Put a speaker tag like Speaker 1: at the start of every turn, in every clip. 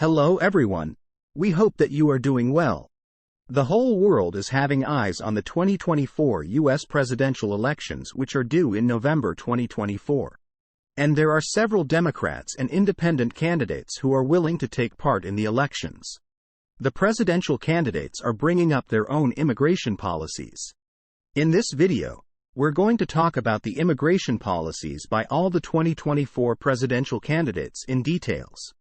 Speaker 1: Hello everyone. We hope that you are doing well. The whole world is having eyes on the 2024 U.S. presidential elections, which are due in November 2024. And there are several Democrats and independent candidates who are willing to take part in the elections. The presidential candidates are bringing up their own immigration policies. In this video, we're going to talk about the immigration policies by all the 2024 presidential candidates in details.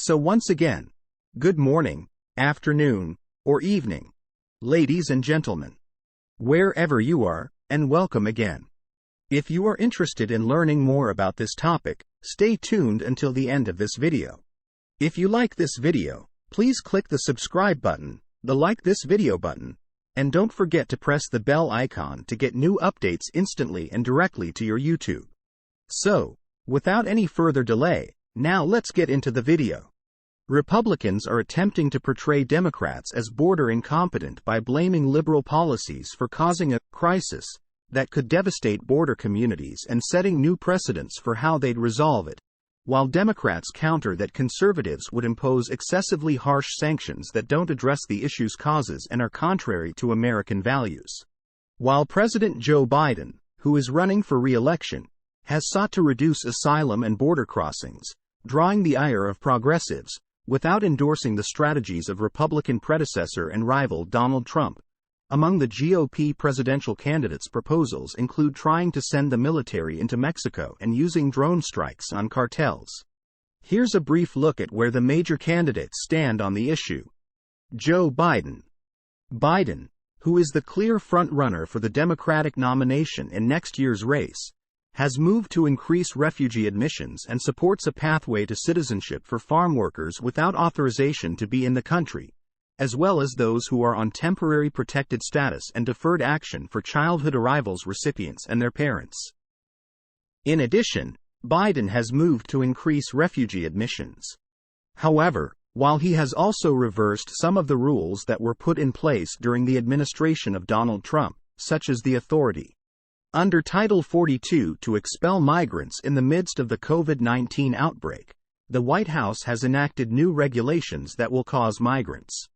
Speaker 1: So once again, good morning, afternoon, or evening, ladies and gentlemen, wherever you are, and welcome again. If you are interested in learning more about this topic, stay tuned until the end of this video. If you like this video, please click the subscribe button, the like this video button, and don't forget to press the bell icon to get new updates instantly and directly to your YouTube. So, without any further delay, now let's get into the video. Republicans are attempting to portray Democrats as border incompetent by blaming liberal policies for causing a crisis that could devastate border communities and setting new precedents for how they'd resolve it, while Democrats counter that conservatives would impose excessively harsh sanctions that don't address the issue's causes and are contrary to American values. While President Joe Biden, who is running for re-election, has sought to reduce asylum and border crossings, drawing the ire of progressives, without endorsing the strategies of Republican predecessor and rival Donald Trump. Among the GOP presidential candidates' proposals include trying to send the military into Mexico and using drone strikes on cartels. Here's a brief look at where the major candidates stand on the issue. Joe Biden. Biden, who is the clear front-runner for the Democratic nomination in next year's race, has moved to increase refugee admissions and supports a pathway to citizenship for farm workers without authorization to be in the country, as well as those who are on temporary protected status and deferred action for childhood arrivals recipients and their parents. In addition, Biden has moved to increase refugee admissions. However, while he has also reversed some of the rules that were put in place during the administration of Donald Trump, such as the authority under Title 42 to expel migrants in the midst of the COVID-19 outbreak, the White House has enacted new regulations that will cause migrants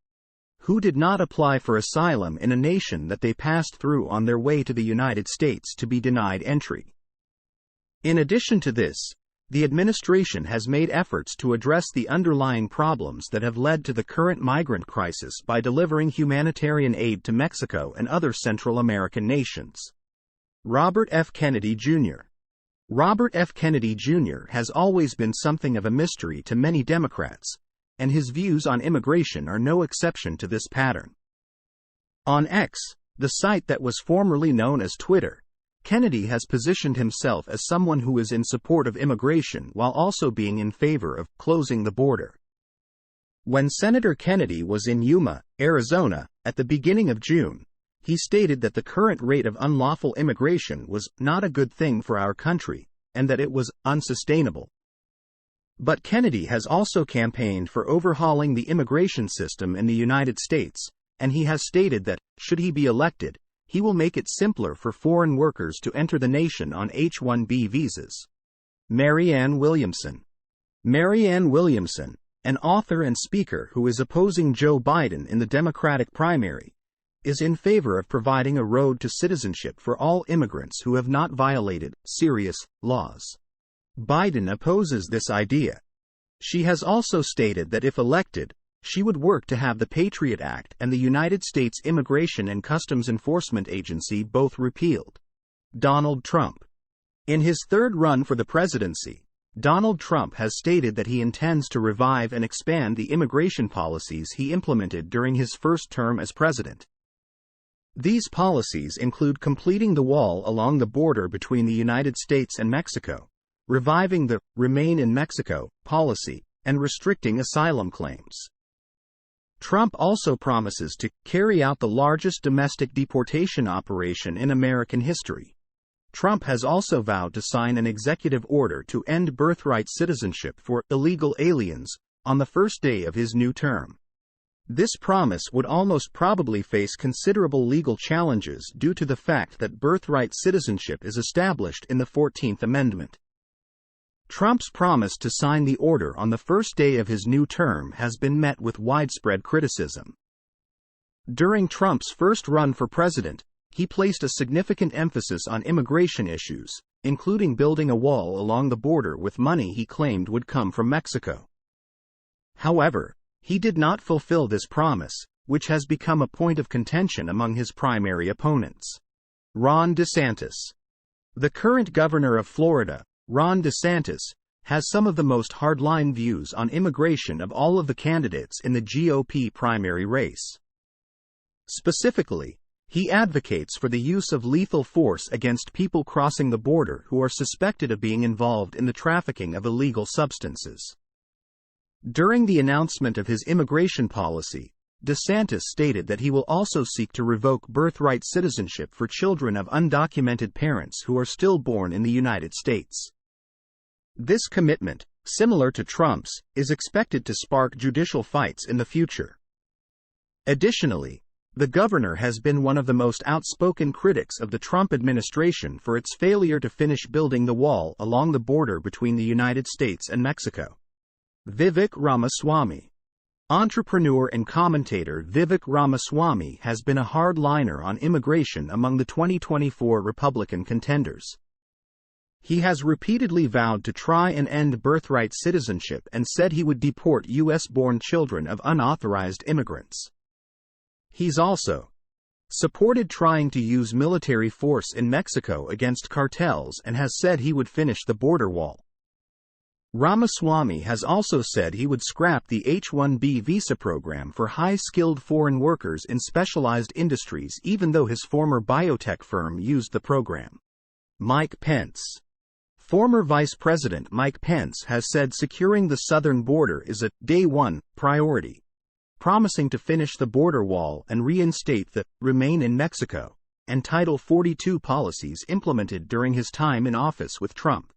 Speaker 1: who did not apply for asylum in a nation that they passed through on their way to the United States to be denied entry. In addition to this, the administration has made efforts to address the underlying problems that have led to the current migrant crisis by delivering humanitarian aid to Mexico and other Central American nations. Robert F. Kennedy Jr. Robert F. Kennedy Jr. has always been something of a mystery to many Democrats, and his views on immigration are no exception to this pattern. On X, the site that was formerly known as Twitter, Kennedy has positioned himself as someone who is in support of immigration while also being in favor of closing the border. When Senator Kennedy was in Yuma, Arizona, at the beginning of June, he stated that the current rate of unlawful immigration was not a good thing for our country, and that it was unsustainable. But Kennedy has also campaigned for overhauling the immigration system in the United States, and he has stated that, should he be elected, he will make it simpler for foreign workers to enter the nation on H-1B visas. Maryanne Williamson. Maryanne Williamson, an author and speaker who is opposing Joe Biden in the Democratic primary, is in favor of providing a road to citizenship for all immigrants who have not violated serious laws. Biden opposes this idea. She has also stated that if elected, she would work to have the Patriot Act and the United States Immigration and Customs Enforcement Agency both repealed. Donald Trump. In his third run for the presidency, Donald Trump has stated that he intends to revive and expand the immigration policies he implemented during his first term as president. These policies include completing the wall along the border between the United States and Mexico, reviving the Remain in Mexico policy, and restricting asylum claims. Trump also promises to carry out the largest domestic deportation operation in American history. Trump has also vowed to sign an executive order to end birthright citizenship for illegal aliens on the first day of his new term. This promise would almost probably face considerable legal challenges due to the fact that birthright citizenship is established in the 14th Amendment. Trump's promise to sign the order on the first day of his new term has been met with widespread criticism. During Trump's first run for president, he placed a significant emphasis on immigration issues, including building a wall along the border with money he claimed would come from Mexico. However, he did not fulfill this promise, which has become a point of contention among his primary opponents. Ron DeSantis. The current governor of Florida, Ron DeSantis, has some of the most hardline views on immigration of all of the candidates in the GOP primary race. Specifically, he advocates for the use of lethal force against people crossing the border who are suspected of being involved in the trafficking of illegal substances. During the announcement of his immigration policy, DeSantis stated that he will also seek to revoke birthright citizenship for children of undocumented parents who are still born in the United States. This commitment, similar to Trump's, is expected to spark judicial fights in the future. Additionally, the governor has been one of the most outspoken critics of the Trump administration for its failure to finish building the wall along the border between the United States and Mexico. Vivic Ramaswami. Entrepreneur and commentator Vivic Ramaswami has been a hardliner on immigration among the 2024 Republican contenders. He has repeatedly vowed to try and end birthright citizenship and said he would deport U.S.-born children of unauthorized immigrants. He's also supported trying to use military force in Mexico against cartels and has said he would finish the border wall. Ramaswamy has also said he would scrap the H-1B visa program for high-skilled foreign workers in specialized industries even though his former biotech firm used the program. Mike Pence. Former Vice President Mike Pence has said securing the southern border is a day one priority, promising to finish the border wall and reinstate the Remain in Mexico and Title 42 policies implemented during his time in office with Trump.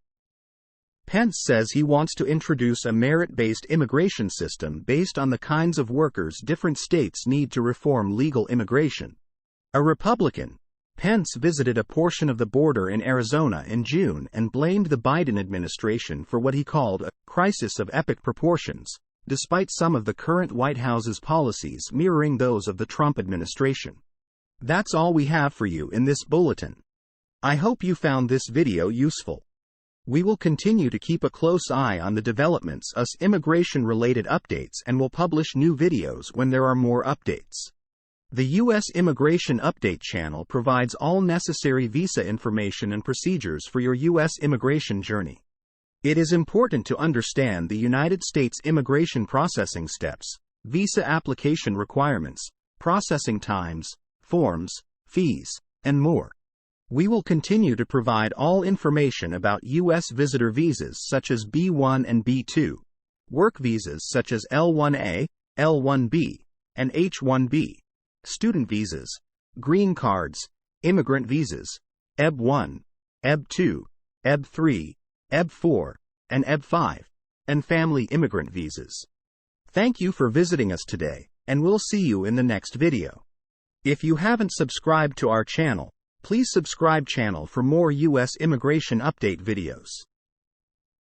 Speaker 1: Pence says he wants to introduce a merit-based immigration system based on the kinds of workers different states need to reform legal immigration. A Republican, Pence visited a portion of the border in Arizona in June and blamed the Biden administration for what he called a crisis of epic proportions, despite some of the current White House's policies mirroring those of the Trump administration. That's all we have for you in this bulletin. I hope you found this video useful. We will continue to keep a close eye on the developments of immigration-related updates and will publish new videos when there are more updates. The U.S. Immigration Update channel provides all necessary visa information and procedures for your U.S. immigration journey. It is important to understand the United States immigration processing steps, visa application requirements, processing times, forms, fees, and more. We will continue to provide all information about U.S. visitor visas such as B-1 and B-2, work visas such as L-1A, L-1B, and H-1B, student visas, green cards, immigrant visas, EB-1, EB-2, EB-3, EB-4, and EB-5, and family immigrant visas. Thank you for visiting us today, and we'll see you in the next video. If you haven't subscribed to our channel, please subscribe channel for more U.S. immigration update videos.